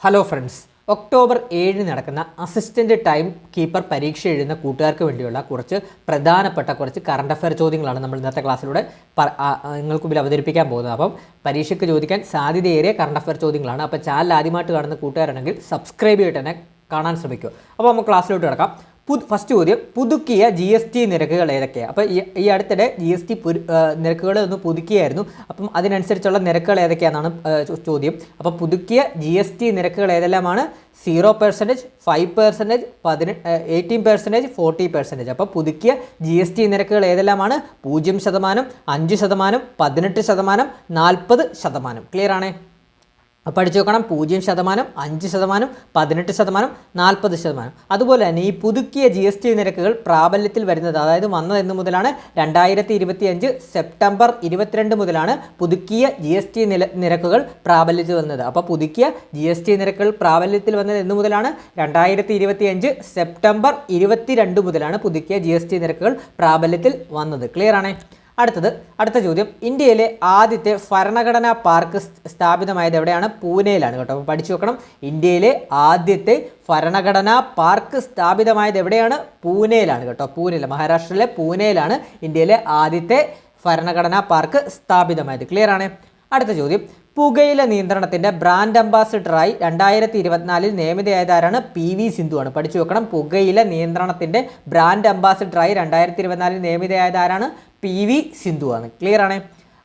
Hello friends, October 7 നടക്കുന്ന assistant time keeper പരീക്ഷ എഴുതുന്ന കൂട്ടുകാർക്ക് വേണ്ടിയുള്ള പ്രധാനപ്പെട്ട കുറച്ച് കറണ്ട് അഫയർ ചോദ്യങ്ങളാണ് നമ്മൾ ഇന്നത്തെ ക്ലാസ്സിലൂടെ നിങ്ങൾക്ക് മുമ്പിൽ അവതരിപ്പിക്കാൻ പോകുന്നത്. അപ്പം പരീക്ഷയ്ക്ക് ചോദിക്കാൻ സാധ്യതയേറിയ കറണ്ട് അഫയർ ചോദ്യങ്ങളാണ്. അപ്പോൾ ചാനൽ ആദ്യമായിട്ട് കാണുന്ന കൂട്ടുകാരാണെങ്കിൽ സബ്സ്ക്രൈബ് ചെയ്തിട്ട് തന്നെ കാണാൻ ശ്രമിക്കുക. അപ്പോൾ നമുക്ക് ക്ലാസ്സിലോട്ട് കിടക്കാം. ഫസ്റ്റ് ചോദ്യം, പുതുക്കിയ GST നിരക്കുകൾ ഏതൊക്കെയാണ്? അപ്പോൾ ഈ അടുത്തിടെ GST നിരക്കുകൾ ഒന്ന് പുതുക്കിയായിരുന്നു. അപ്പം അതിനനുസരിച്ചുള്ള നിരക്കുകൾ ഏതൊക്കെയാണെന്നാണ് ചോദ്യം. അപ്പോൾ പുതുക്കിയ GST നിരക്കുകൾ ഏതെല്ലാമാണ്? 0%, 5%, 18%, 40%. അപ്പോൾ പുതുക്കിയ GST നിരക്കുകൾ ഏതെല്ലാമാണ്? 0%, 5%, 18%, 40%. ക്ലിയർ ആണേ? പഠിച്ചു നോക്കണം. 0%, 5%, 18%, 40%. അതുപോലെ തന്നെ ഈ പുതുക്കിയ GST നിരക്കുകൾ പ്രാബല്യത്തിൽ വരുന്നത്, അതായത് വന്നത് എന്ന് മുതലാണ്? 2025 സെപ്റ്റംബർ 22 മുതലാണ് പുതുക്കിയ GST നിരക്കുകൾ പ്രാബല്യത്തിൽ വന്നത്. അപ്പോൾ പുതുക്കിയ GST നിരക്കുകൾ പ്രാബല്യത്തിൽ വന്നത് എന്ന് മുതലാണ്? 2025 സെപ്റ്റംബർ 22 മുതലാണ് പുതുക്കിയ GST നിരക്കുകൾ പ്രാബല്യത്തിൽ വന്നത്. ക്ലിയർ ആണേ? അടുത്ത ചോദ്യം, ഇന്ത്യയിലെ ആദ്യത്തെ ഭരണഘടനാ പാർക്ക് സ്ഥാപിതമായത് എവിടെയാണ്? പൂനെയിലാണ് കേട്ടോ. അപ്പോൾ പഠിച്ചു വെക്കണം. ഇന്ത്യയിലെ ആദ്യത്തെ ഭരണഘടനാ പാർക്ക് സ്ഥാപിതമായത് എവിടെയാണ്? പൂനെയിലാണ് കേട്ടോ. പൂനെയിൽ, മഹാരാഷ്ട്രയിലെ പൂനെയിലാണ് ഇന്ത്യയിലെ ആദ്യത്തെ ഭരണഘടനാ പാർക്ക് സ്ഥാപിതമായത്. ക്ലിയർ ആണ്? അടുത്ത ചോദ്യം, പുകയില നിയന്ത്രണത്തിൻ്റെ ബ്രാൻഡ് അംബാസിഡറായി 2024 നിയമിതയായതാരാണ്? PV സിന്ധുവാണ്. പഠിച്ചു വെക്കണം. പുകയില നിയന്ത്രണത്തിൻ്റെ ബ്രാൻഡ് അംബാസിഡറായി 2024 നിയമിതയായതാരാണ്? PV സിന്ധുവാണ്. ക്ലിയർ ആണ്?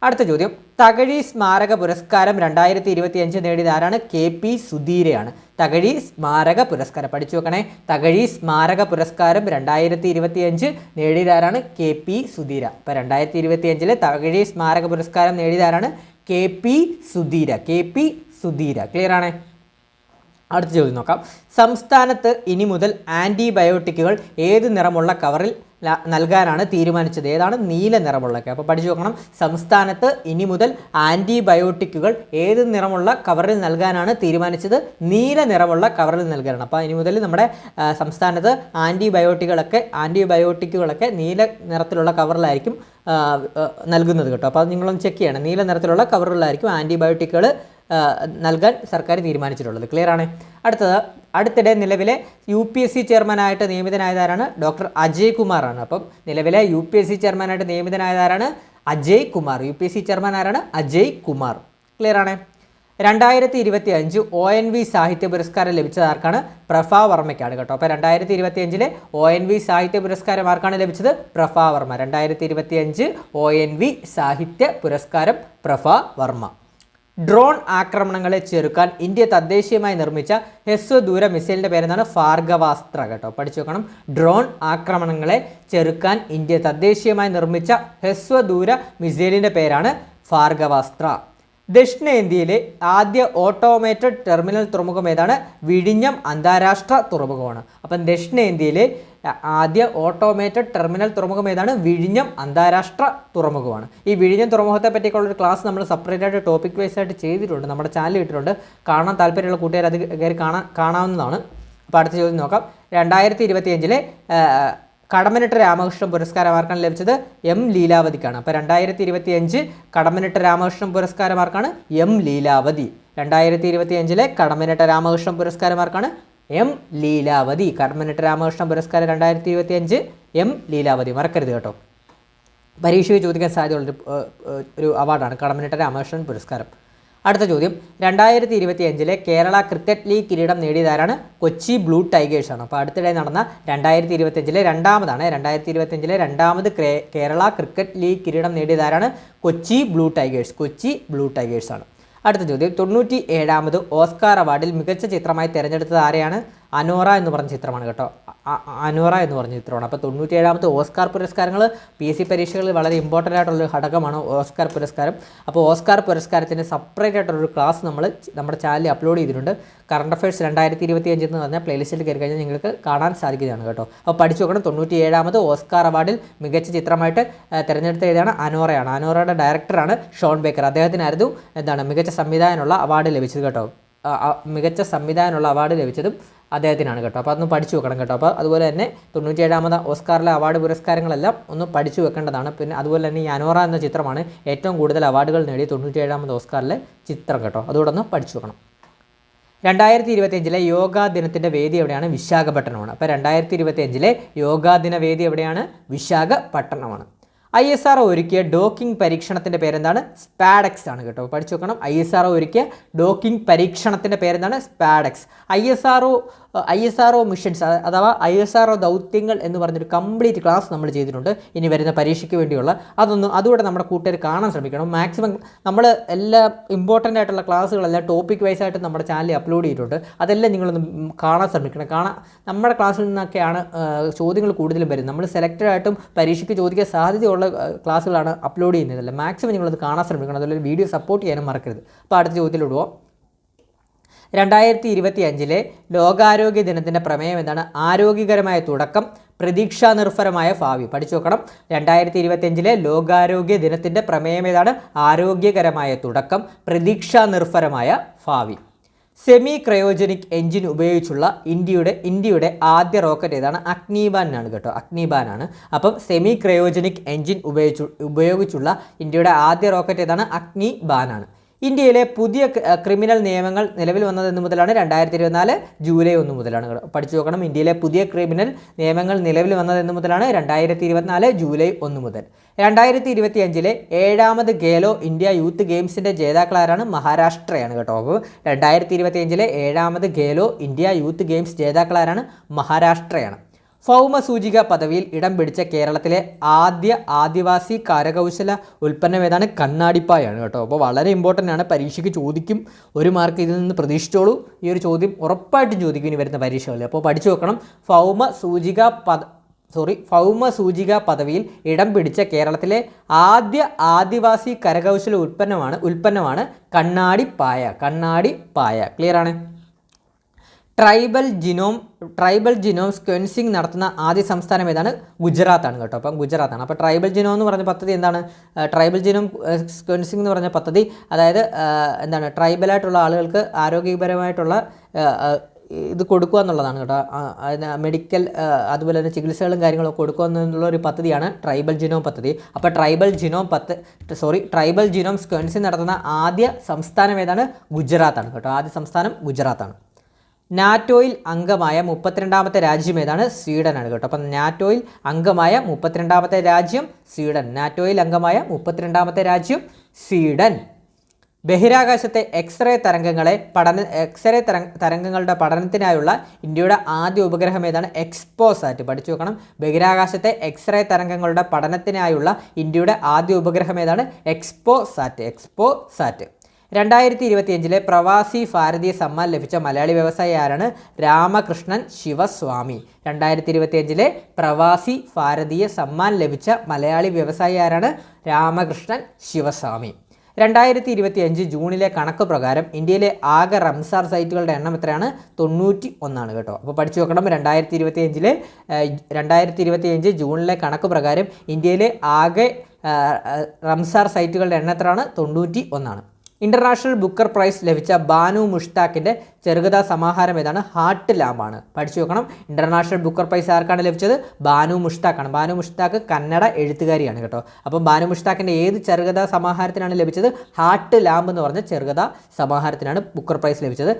അടുത്ത ചോദ്യം, തകഴി സ്മാരക പുരസ്കാരം 2025 നേടിയത് ആരാണ്? KP സുധീരയാണ്. തകഴി സ്മാരക പുരസ്കാരം പഠിച്ചു വെക്കണേ. തകഴി സ്മാരക പുരസ്കാരം 2025 നേടിയതാരാണ്? KP സുധീര. അപ്പോൾ 2025 തകഴി സ്മാരക പുരസ്കാരം നേടിയതാരാണ്? KP സുധീര. ക്ലിയർ ആണ്? അടുത്ത ചോദ്യം നോക്കാം. സംസ്ഥാനത്ത് ഇനി മുതൽ ആൻറ്റിബയോട്ടിക്കുകൾ ഏത് നിറമുള്ള കവറിൽ നൽകാനാണ് തീരുമാനിച്ചത്? ഏതാണ്? നീല നിറമുള്ളൊക്കെ. അപ്പോൾ പഠിച്ചു നോക്കണം. സംസ്ഥാനത്ത് ഇനി മുതൽ ആൻറ്റിബയോട്ടിക്കുകൾ ഏത് നിറമുള്ള കവറിൽ നൽകാനാണ് തീരുമാനിച്ചത്? നീല നിറമുള്ള കവറിൽ നൽകാനാണ്. അപ്പോൾ ഇനി മുതൽ നമ്മുടെ സംസ്ഥാനത്ത് ആൻറ്റിബയോട്ടിക്കുകളൊക്കെ നീല നിറത്തിലുള്ള കവറിലായിരിക്കും നൽകുന്നത് കേട്ടോ. അപ്പോൾ അത് നിങ്ങളൊന്ന് ചെക്ക് ചെയ്യണം. നീല നിറത്തിലുള്ള കവറിലായിരിക്കും ആൻറ്റിബയോട്ടിക്കുകൾ നൽകാൻ സർക്കാർ തീരുമാനിച്ചിട്ടുള്ളത്. ക്ലിയർ ആണ്? അടുത്തിടെ നിലവിലെ UPSC ചെയർമാനായിട്ട് നിയമിതനായതാരാണ്? ഡോക്ടർ അജയ് കുമാറാണ്. അപ്പം നിലവിലെ UPSC ചെയർമാനായിട്ട് നിയമിതനായതാരാണ്? അജയ് കുമാർ. UPSC ചെയർമാൻ ആരാണ്? അജയ് കുമാർ. ക്ലിയർ ആണ്? 2025 ONV സാഹിത്യ പുരസ്കാരം ലഭിച്ചത് ആർക്കാണ്? പ്രഫ വർമ്മയ്ക്കാണ് കേട്ടോ. അപ്പോൾ 2025 ONV സാഹിത്യ പുരസ്കാരം ആർക്കാണ് ലഭിച്ചത്? പ്രഫ വർമ്മ. 2025 ONV സാഹിത്യ പുരസ്കാരം പ്രഫ വർമ്മ. ഡ്രോൺ ആക്രമണങ്ങളെ ചെറുക്കാൻ ഇന്ത്യ തദ്ദേശീയമായി നിർമ്മിച്ച ഹ്രസ്വദൂര മിസൈലിൻ്റെ പേരെന്താണ്? ഭാർഗവാസ്ത്ര കേട്ടോ. പഠിച്ചു വെക്കണം. ഡ്രോൺ ആക്രമണങ്ങളെ ചെറുക്കാൻ ഇന്ത്യ തദ്ദേശീയമായി നിർമ്മിച്ച ഹ്രസ്വദൂര മിസൈലിൻ്റെ പേരാണ് ഭാർഗവാസ്ത്ര. ദക്ഷിണേന്ത്യയിലെ ആദ്യ ഓട്ടോമേറ്റഡ് ടെർമിനൽ തുറമുഖം ഏതാണ്? വിഴിഞ്ഞം അന്താരാഷ്ട്ര തുറമുഖമാണ്. അപ്പം ദക്ഷിണേന്ത്യയിലെ ആദ്യ ഓട്ടോമേറ്റഡ് ടെർമിനൽ തുറമുഖം ഏതാണ്? വിഴിഞ്ഞം അന്താരാഷ്ട്ര തുറമുഖമാണ്. ഈ വിഴിഞ്ഞം തുറമുഖത്തെ പറ്റിയൊക്കെയുള്ളൊരു ക്ലാസ് നമ്മൾ സെപ്പറേറ്റ് ആയിട്ട് ടോപ്പിക് വൈസ് ആയിട്ട് ചെയ്തിട്ടുണ്ട്, നമ്മുടെ ചാനലിൽ ഇട്ടിട്ടുണ്ട്. കാണാൻ താല്പര്യമുള്ള കൂട്ടുകാർ അത് കയറി കാണാവുന്നതാണ്. അപ്പോൾ അടുത്ത ചോദ്യം നോക്കാം. 2025 കടമ്മനിട്ട രാമകൃഷ്ണൻ പുരസ്കാരം ആർക്കാണ് ലഭിച്ചത്? M ലീലാവതിക്കാണ്. അപ്പോൾ 2025 കടമ്മനിട്ട രാമകൃഷ്ണൻ പുരസ്കാരം ആർക്കാണ്? M ലീലാവതി. 2025 കടമ്മനിട്ട രാമകൃഷ്ണൻ പുരസ്കാരം ആർക്കാണ്? M ലീലാവതി. കടമ്മനിട്ട രാമകൃഷ്ണൻ പുരസ്കാരം 2025 M ലീലാവതി. മറക്കരുത് കേട്ടോ. പരീക്ഷയിൽ ചോദിക്കാൻ സാധ്യതയുള്ളൊരു ഒരു അവാർഡാണ് കടമ്മനിട്ട രാമകൃഷ്ണൻ പുരസ്കാരം. അടുത്ത ചോദ്യം, 2025 കേരള ക്രിക്കറ്റ് ലീഗ് കിരീടം നേടിയതാരാണ്? കൊച്ചി ബ്ലൂ ടൈഗേഴ്സ് ആണ്. അപ്പോൾ അടുത്തിടെ നടന്ന 2025 രണ്ടാമതാണ്. 2025 രണ്ടാമത് കേരള ക്രിക്കറ്റ് ലീഗ് കിരീടം നേടിയതാരാണ്? കൊച്ചി ബ്ലൂ ടൈഗേഴ്സ് ആണ്. അടുത്ത ചോദ്യം, 97ാമത് ഓസ്കാർ അവാർഡിൽ മികച്ച ചിത്രമായി തിരഞ്ഞെടുത്തത് ആരെയാണ്? അനോറ എന്ന് പറഞ്ഞ ചിത്രമാണ് കേട്ടോ. അനോറ എന്ന് പറഞ്ഞ ചിത്രമാണ്. അപ്പോൾ 97ാമത്തെ ഓസ്കാർ പുരസ്കാരങ്ങൾ PSC പരീക്ഷകളിൽ വളരെ ഇമ്പോർട്ടൻ്റ് ആയിട്ടുള്ളൊരു ഘടകമാണ് ഓസ്കാർ പുരസ്കാരം. അപ്പോൾ ഓസ്കാർ പുരസ്കാരത്തിൻ്റെ സെപ്പറേറ്റ് ആയിട്ടുള്ളൊരു ക്ലാസ് നമ്മൾ നമ്മുടെ ചാനലിൽ അപ്ലോഡ് ചെയ്തിട്ടുണ്ട്. കറണ്ട് അഫയേഴ്സ് 2025 എന്ന് പറഞ്ഞാൽ പ്ലേലിസ്റ്റിൽ കയറി കഴിഞ്ഞാൽ നിങ്ങൾക്ക് കാണാൻ സാധിക്കുന്നതാണ് കേട്ടോ. അപ്പോൾ പഠിച്ചു നോക്കണം. 97ാമത് ഓസ്കാർ അവാർഡിൽ മികച്ച ചിത്രമായിട്ട് തിരഞ്ഞെടുത്ത ഏതാണ്? അനോറയാണ്. അനോറയുടെ ഡയറക്ടറാണ് ഷോൺ ബേക്കർ. അദ്ദേഹത്തിനായിരുന്നു മികച്ച സംവിധായകനുള്ള അവാർഡ് ലഭിച്ചത് കേട്ടോ. മികച്ച സംവിധായകനുള്ള അവാർഡ് ലഭിച്ചതും അദ്ദേഹത്തിനാണ് കേട്ടോ. അപ്പോൾ അതൊന്ന് പഠിച്ചു വെക്കണം കേട്ടോ. അപ്പോൾ അതുപോലെ തന്നെ 97ാമത് ഓസ്കാറിലെ അവാർഡ് പുരസ്കാരങ്ങളെല്ലാം ഒന്ന് പഠിച്ചു വെക്കേണ്ടതാണ്. പിന്നെ അതുപോലെ തന്നെ ഈ അനോറ എന്ന ചിത്രമാണ് ഏറ്റവും കൂടുതൽ അവാർഡുകൾ നേടിയ 97ാമത് ഓസ്കാറിലെ ചിത്രം കേട്ടോ. അതുകൂടെ ഒന്ന് പഠിച്ചു വെക്കണം. 2025 യോഗാ ദിനത്തിൻ്റെ വേദി എവിടെയാണ്? വിശാഖപട്ടണമാണ്. അപ്പോൾ 2025 യോഗാ ദിന വേദി എവിടെയാണ്? വിശാഖപട്ടണമാണ്. ISRO ഒരുക്കിയ ഡോക്കിംഗ് പരീക്ഷണത്തിൻ്റെ പേരെന്താണ്? സ്പാഡെക്സ് ആണ് കേട്ടോ. പഠിച്ചു നോക്കണം. ISRO ഒരുക്കിയ ഡോക്കിംഗ് പരീക്ഷണത്തിൻ്റെ പേരെന്താണ്? സ്പാഡെക്സ്. ISRO മിഷൻസ് അഥവാ ISRO ദൗത്യങ്ങൾ എന്ന് പറഞ്ഞൊരു കംപ്ലീറ്റ് ക്ലാസ് നമ്മൾ ചെയ്തിട്ടുണ്ട്. ഇനി വരുന്ന പരീക്ഷയ്ക്ക് വേണ്ടിയുള്ള അതുകൂടെ നമ്മുടെ കൂട്ടുകാർ കാണാൻ ശ്രമിക്കണം. മാക്സിമം നമ്മൾ എല്ലാ ഇമ്പോർട്ടൻ്റ് ആയിട്ടുള്ള ക്ലാസ്സുകളെല്ലാം ടോപ്പിക് വൈസ് ആയിട്ട് നമ്മുടെ ചാനലിൽ അപ്ലോഡ് ചെയ്തിട്ടുണ്ട്. അതെല്ലാം നിങ്ങളൊന്ന് കാണാൻ ശ്രമിക്കണം. നമ്മുടെ ക്ലാസ്സിൽ നിന്നൊക്കെയാണ് ചോദ്യങ്ങൾ കൂടുതലും വരുന്നത്. നമ്മൾ സെലക്റ്റഡ് ആയിട്ടും പരീക്ഷയ്ക്ക് ചോദിക്കാൻ സാധ്യതയുള്ള ക്ലാസ്സുകളാണ് അപ്ലോഡ് ചെയ്യുന്നതല്ല. മാക്സിമം നിങ്ങളത് കാണാൻ ശ്രമിക്കണം. അതുപോലെ വീഡിയോ സപ്പോർട്ട് ചെയ്യാനും മറക്കരുത്. അപ്പോൾ അടുത്ത ചോദ്യത്തിലോട്ട് പോവാം. 2025 ലോകാരോഗ്യ ദിനത്തിൻ്റെ പ്രമേയം എന്താണ്? ആരോഗ്യകരമായ തുടക്കം, പ്രതീക്ഷാ നിർഭരമായ ഭാവി. പഠിച്ചു നോക്കണം. 2025 ലോകാരോഗ്യ ദിനത്തിൻ്റെ പ്രമേയം ഏതാണ്? ആരോഗ്യകരമായ തുടക്കം, പ്രതീക്ഷാ നിർഭരമായ ഭാവി. സെമി ക്രയോജനിക് എഞ്ചിൻ ഉപയോഗിച്ചുള്ള ഇന്ത്യയുടെ ആദ്യ റോക്കറ്റ് ഏതാണ്? അഗ്നിബാനാണ് കേട്ടോ. അഗ്നിബാനാണ്. അപ്പം സെമി ക്രയോജനിക് എഞ്ചിൻ ഉപയോഗിച്ചുള്ള ഇന്ത്യയുടെ ആദ്യ റോക്കറ്റ് ഏതാണ്? അഗ്നിബാനാണ്. ഇന്ത്യയിലെ പുതിയ ക്രിമിനൽ നിയമങ്ങൾ നിലവിൽ വന്നത് എന്ന് മുതലാണ്? 2024 ജൂലൈ 1 മുതലാണ്. പഠിച്ചു നോക്കണം. ഇന്ത്യയിലെ പുതിയ ക്രിമിനൽ നിയമങ്ങൾ നിലവിൽ വന്നത് എന്ന് മുതലാണ്? 2024 ജൂലൈ 1 മുതൽ. 2025 7ാമത് ഖേലോ ഇന്ത്യ യൂത്ത് ഗെയിംസിൻ്റെ ജേതാക്കളാരാണ്? മഹാരാഷ്ട്രയാണ് കേട്ടോ. അപ്പോൾ 2025 7ാമത് ഖേലോ ഇന്ത്യ യൂത്ത് ഗെയിംസ് ജേതാക്കളാരാണ്? മഹാരാഷ്ട്രയാണ്. ഭൗമസൂചിക പദവിയിൽ ഇടം പിടിച്ച കേരളത്തിലെ ആദ്യ ആദിവാസി കരകൗശല ഉൽപ്പന്നം ഏതാണ്? കണ്ണാടിപ്പായാണ് കേട്ടോ. അപ്പോൾ വളരെ ഇമ്പോർട്ടൻ്റ് ആണ്. പരീക്ഷയ്ക്ക് ചോദിക്കും. 1 മാർക്ക് ഇതിൽ നിന്ന് പ്രതീക്ഷിച്ചോളൂ. ഈ ഒരു ചോദ്യം ഉറപ്പായിട്ടും ചോദിക്കും ഇനി വരുന്ന പരീക്ഷകളിൽ. അപ്പോൾ പഠിച്ചു വെക്കണം. ഭൗമസൂചിക പദവിയിൽ ഇടം പിടിച്ച കേരളത്തിലെ ആദ്യ ആദിവാസി കരകൗശല ഉൽപ്പന്നമാണ് കണ്ണാടിപ്പായ. ക്ലിയർ ആണ്. ട്രൈബൽ ജിനോം സ്ക്വൻസിങ് നടത്തുന്ന ആദ്യ സംസ്ഥാനം ഏതാണ്? ഗുജറാത്താണ് കേട്ടോ. അപ്പം ഗുജറാത്താണ്. അപ്പോൾ ട്രൈബൽ ജിനോം എന്ന് പറഞ്ഞ പദ്ധതി എന്താണ്? ട്രൈബൽ ജിനോം സ്ക്വൻസിങ് എന്ന് പറഞ്ഞ പദ്ധതി അതായത് എന്താണ്? ട്രൈബലായിട്ടുള്ള ആളുകൾക്ക് ആരോഗ്യപരമായിട്ടുള്ള ഇത് കൊടുക്കുക എന്നുള്ളതാണ് കേട്ടോ. മെഡിക്കൽ അതുപോലെ തന്നെ ചികിത്സകളും കാര്യങ്ങളൊക്കെ കൊടുക്കുക എന്നുള്ള ഒരു പദ്ധതിയാണ് ട്രൈബൽ ജിനോം പദ്ധതി. അപ്പോൾ ട്രൈബൽ ജിനോം സ്ക്വൻസിങ് നടത്തുന്ന ആദ്യ സംസ്ഥാനം ഏതാണ്? ഗുജറാത്താണ് കേട്ടോ. ആദ്യ സംസ്ഥാനം ഗുജറാത്താണ്. നാറ്റോയിൽ അംഗമായ 32ാമത്തെ രാജ്യം ഏതാണ്? സ്വീഡനാണ് കേട്ടോ. അപ്പം നാറ്റോയിൽ അംഗമായ 32ാമത്തെ രാജ്യം സ്വീഡൻ. സ്വീഡൻ. ബഹിരാകാശത്തെ എക്സ്റേ തരംഗങ്ങളുടെ പഠനത്തിനായുള്ള ഇന്ത്യയുടെ ആദ്യ ഉപഗ്രഹം ഏതാണ്? എക്സ്പോസാറ്റ്. പഠിച്ചു നോക്കണം. ബഹിരാകാശത്തെ എക്സ്റേ തരംഗങ്ങളുടെ പഠനത്തിനായുള്ള ഇന്ത്യയുടെ ആദ്യ ഉപഗ്രഹം ഏതാണ്? എക്സ്പോസാറ്റ്. 2025 പ്രവാസി ഭാരതീയ സമ്മാൻ ലഭിച്ച മലയാളി വ്യവസായി ആരാണ്? രാമകൃഷ്ണൻ ശിവസ്വാമി. 2025 പ്രവാസി ഭാരതീയ സമ്മാൻ ലഭിച്ച മലയാളി വ്യവസായി ആരാണ്? രാമകൃഷ്ണൻ ശിവസ്വാമി. 2025 ജൂണിലെ കണക്ക് പ്രകാരം ഇന്ത്യയിലെ ആകെ റംസാർ സൈറ്റുകളുടെ എണ്ണം എത്രയാണ്? 91 കേട്ടോ. അപ്പോൾ പഠിച്ചു നോക്കണം. 2025 ജൂണിലെ കണക്ക് പ്രകാരം ഇന്ത്യയിലെ ആകെ റംസാർ സൈറ്റുകളുടെ എണ്ണം എത്രയാണ്? 91. ഇന്റർനാഷണൽ ബുക്കർ പ്രൈസ് ലഭിച്ച ബാനു മുഷ്താഖിൻ്റെ ചെറുകഥാ സമാഹാരം ഏതാണ്? ഹാർട്ട് ലാമ്പാണ്. പഠിച്ചു നോക്കണം. ഇന്റർനാഷണൽ ബുക്കർ പ്രൈസ് ആർക്കാണ് ലഭിച്ചത്? ബാനു മുഷ്താഖാണ്. ബാനു മുഷ്താഖ് കന്നഡ എഴുത്തുകാരിയാണ് കേട്ടോ. അപ്പം ബാനു മുഷ്താഖിൻ്റെ ഏത് ചെറുകഥാ സമാഹാരത്തിനാണ് ലഭിച്ചത്? ഹാർട്ട് ലാമ്പ് എന്ന് പറഞ്ഞ ചെറുകഥാ സമാഹാരത്തിനാണ് ബുക്കർ പ്രൈസ് ലഭിച്ചത്.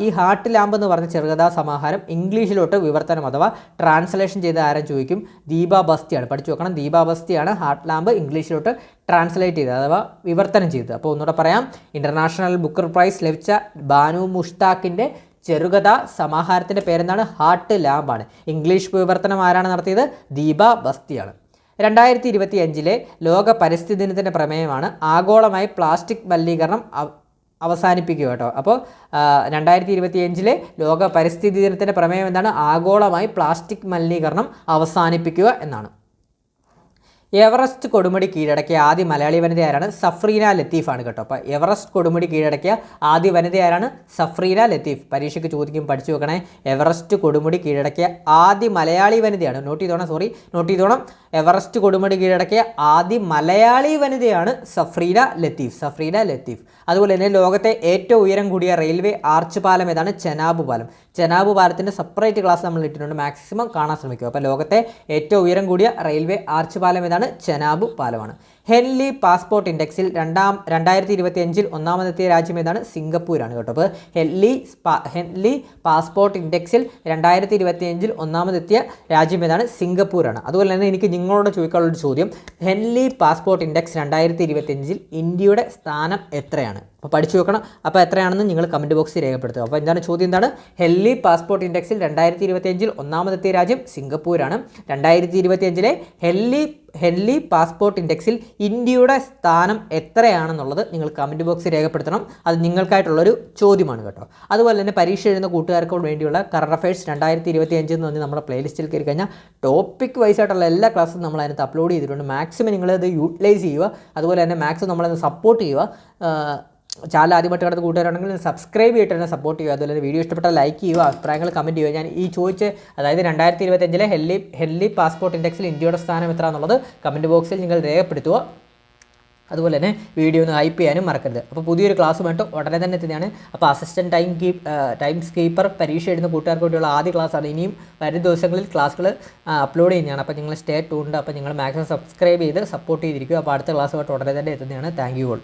ഈ ഹാർട്ട് ലാമ്പ് എന്ന് പറഞ്ഞ ചെറുകഥാ സമാഹാരം ഇംഗ്ലീഷിലോട്ട് വിവർത്തനം അഥവാ ട്രാൻസ്ലേഷൻ ചെയ്ത ആരും ചോദിക്കും? ദീപാ ബസ്തിയാണ്. പഠിച്ചു നോക്കണം. ദീപാ ബസ്തിയാണ് ഹാർട്ട് ലാമ്പ് ഇംഗ്ലീഷിലോട്ട് ട്രാൻസ്ലേറ്റ് ചെയ്തത് അഥവാ വിവർത്തനം ചെയ്തത്. അപ്പോൾ ഒന്നുകൂടെ പറയാം. ഇന്റർനാഷണൽ ബുക്കർ പ്രൈസ് ലഭിച്ച ബാനു മുഷ്താഖിൻ്റെ ചെറുകഥാ സമാഹാരത്തിൻ്റെ പേരെന്താണ്? ഹാർട്ട് ലാമ്പാണ്. ഇംഗ്ലീഷ് വിവർത്തനം ആരാണ് നടത്തിയത്? ദീപാ ബസ്തിയാണ്. 2025 ലോക പരിസ്ഥിതി ദിനത്തിൻ്റെ പ്രമേയമാണ് ആഗോളമായി പ്ലാസ്റ്റിക് മലിനീകരണം അവസാനിപ്പിക്കുക കേട്ടോ. അപ്പോൾ 2025 ലോക പരിസ്ഥിതി ദിനത്തിൻ്റെ പ്രമേയം എന്താണ്? ആഗോളമായി പ്ലാസ്റ്റിക് മലിനീകരണം അവസാനിപ്പിക്കുക എന്നാണ്. എവറസ്റ്റ് കൊടുമുടി കീഴടക്കിയ ആദ്യ മലയാളി വനിത ആരാണ്? സഫ്രീന ലത്തീഫാണ് കേട്ടോ. അപ്പോൾ എവറസ്റ്റ് കൊടുമുടി കീഴടക്കിയ ആദ്യ വനിത ആരാണ്? സഫ്രീന ലത്തീഫ്. പരീക്ഷയ്ക്ക് ചോദിക്കും. പഠിച്ചു വെക്കണേ. എവറസ്റ്റ് കൊടുമുടി കീഴടക്കിയ ആദ്യ മലയാളി വനിതയാണ്. നോട്ട് ചെയ്തോണം. എവറസ്റ്റ് കൊടുമുടി കീഴടക്കിയ ആദ്യ മലയാളി വനിതയാണ് സഫ്രീന ലത്തീഫ്. അതുപോലെ തന്നെ ലോകത്തെ ഏറ്റവും ഉയരം കൂടിയ റെയിൽവേ ആർച്ച് പാലം ഏതാണ്? ചെനാബ് പാലത്തിൻ്റെ സെപ്പറേറ്റ് ക്ലാസ് നമ്മൾ ഇട്ടിട്ടുണ്ട്. മാക്സിമം കാണാൻ ശ്രമിക്കുക. അപ്പോൾ ലോകത്തെ ഏറ്റവും ഉയരം കൂടിയ റെയിൽവേ ആർച്ച് പാലം ഏതാണ്? ചെനാബ് പാലമാണ്. ഹെൻലി പാസ്പോർട്ട് ഇൻഡെക്സിൽ 2025 ഒന്നാമതെത്തിയ രാജ്യം ഏതാണ്? സിംഗപ്പൂരാണ് കേട്ടോ. അപ്പോൾ ഹെൻലി പാസ്പോർട്ട് ഇൻഡെക്സിൽ 2025 ഒന്നാമതെത്തിയ രാജ്യം ഏതാണ്? സിംഗപ്പൂരാണ്. അതുപോലെ തന്നെ എനിക്ക് നിങ്ങളോട് ചോദിക്കാനുള്ളൊരു ചോദ്യം, ഹെൻലി പാസ്പോർട്ട് ഇൻഡെക്സ് 2025 ഇന്ത്യയുടെ സ്ഥാനം എത്രയാണ്? അപ്പോൾ പഠിച്ചു വെക്കണം. അപ്പോൾ എത്രയാണെന്ന് നിങ്ങൾ കമൻറ്റ് ബോക്സിൽ രേഖപ്പെടുത്തുക. അപ്പോൾ എന്താണ് ചോദ്യം? എന്താണ്? ഹെൻലി പാസ്പോർട്ട് ഇൻഡെക്സിൽ 2025 ഒന്നാമതെത്തിയ രാജ്യം സിംഗപ്പൂരാണ്. 2025 ഹെൻലി പാസ്പോർട്ട് ഇൻഡെക്സിൽ ഇന്ത്യയുടെ സ്ഥാനം എത്രയാണെന്നുള്ളത് നിങ്ങൾ കമൻറ്റ് ബോക്സിൽ രേഖപ്പെടുത്തണം. അത് നിങ്ങൾക്കായിട്ടുള്ളൊരു ചോദ്യമാണ് കേട്ടോ. അതുപോലെ തന്നെ പരീക്ഷ എഴുതുന്ന കൂട്ടുകാർക്ക് വേണ്ടിയുള്ള കറണ്ട് അഫയേഴ്സ് 2025 എന്ന് പറഞ്ഞ് നമ്മുടെ പ്ലേലിസ്റ്റിൽ കയറി കഴിഞ്ഞാൽ ടോപ്പിക് വൈസ് ആയിട്ടുള്ള എല്ലാ ക്ലാസ്സും നമ്മൾ അതിനകത്ത് അപ്ലോഡ് ചെയ്തിട്ടുണ്ട്. മാക്സിമം നിങ്ങളത് യൂട്ടിലൈസ് ചെയ്യുക. അതുപോലെ തന്നെ മാക്സിമം നമ്മളത് സപ്പോർട്ട് ചെയ്യുക. ചാനൽ ആദ്യമായിട്ട് കിടന്ന കൂട്ടുകാരാണെങ്കിൽ സബ്സ്ക്രൈബ് ചെയ്തിട്ട് തന്നെ സപ്പോർട്ട് ചെയ്യുക. അതുപോലെ വീഡിയോ ഇഷ്ടപ്പെട്ടാൽ ലൈക്ക് ചെയ്യുക, അഭിപ്രായങ്ങൾ കമൻറ്റ് ചെയ്യുക. ഞാൻ ഈ ചോദിച്ച്, അതായത് 2025 ഹെൻലി പാസ്പോർട്ട് ഇൻഡെക്സിൽ ഇന്ത്യയുടെ സ്ഥാനം എത്ര എന്നുള്ളത് കമൻറ്റ് ബോക്സിൽ നിങ്ങൾ രേഖപ്പെടുത്തുക. അതുപോലെ തന്നെ വീഡിയോ ഒന്ന് ഹൈപ്പ് ചെയ്യാനും മറക്കരുത്. അപ്പോൾ പുതിയൊരു ക്ലാസ്സുമായിട്ട് ഉടനെ തന്നെ എത്തുന്നതാണ്. അപ്പോൾ അസിസ്റ്റൻറ്റ് ടൈംസ് കീപ്പർ പരീക്ഷ എഴുതുന്ന കൂട്ടുകാർക്ക് വേണ്ടിയുള്ള ആദ്യ ക്ലാസ്സാണ്. ഇനിയും വരും ദിവസങ്ങളിൽ ക്ലാസ്സുകൾ അപ്ലോഡ് ചെയ്യുന്നതാണ്. അപ്പോൾ നിങ്ങൾ സ്റ്റേ ട്യൂൺഡ്. അപ്പോൾ നിങ്ങൾ മാക്സിമം സബ്സ്ക്രൈബ് ചെയ്ത് സപ്പോർട്ട് ചെയ്തിരിക്കുക. അപ്പോൾ അടുത്ത ക്ലാസ്സുമായിട്ട് ഉടനെ തന്നെ എത്തുന്നതാണ്. Thank you all.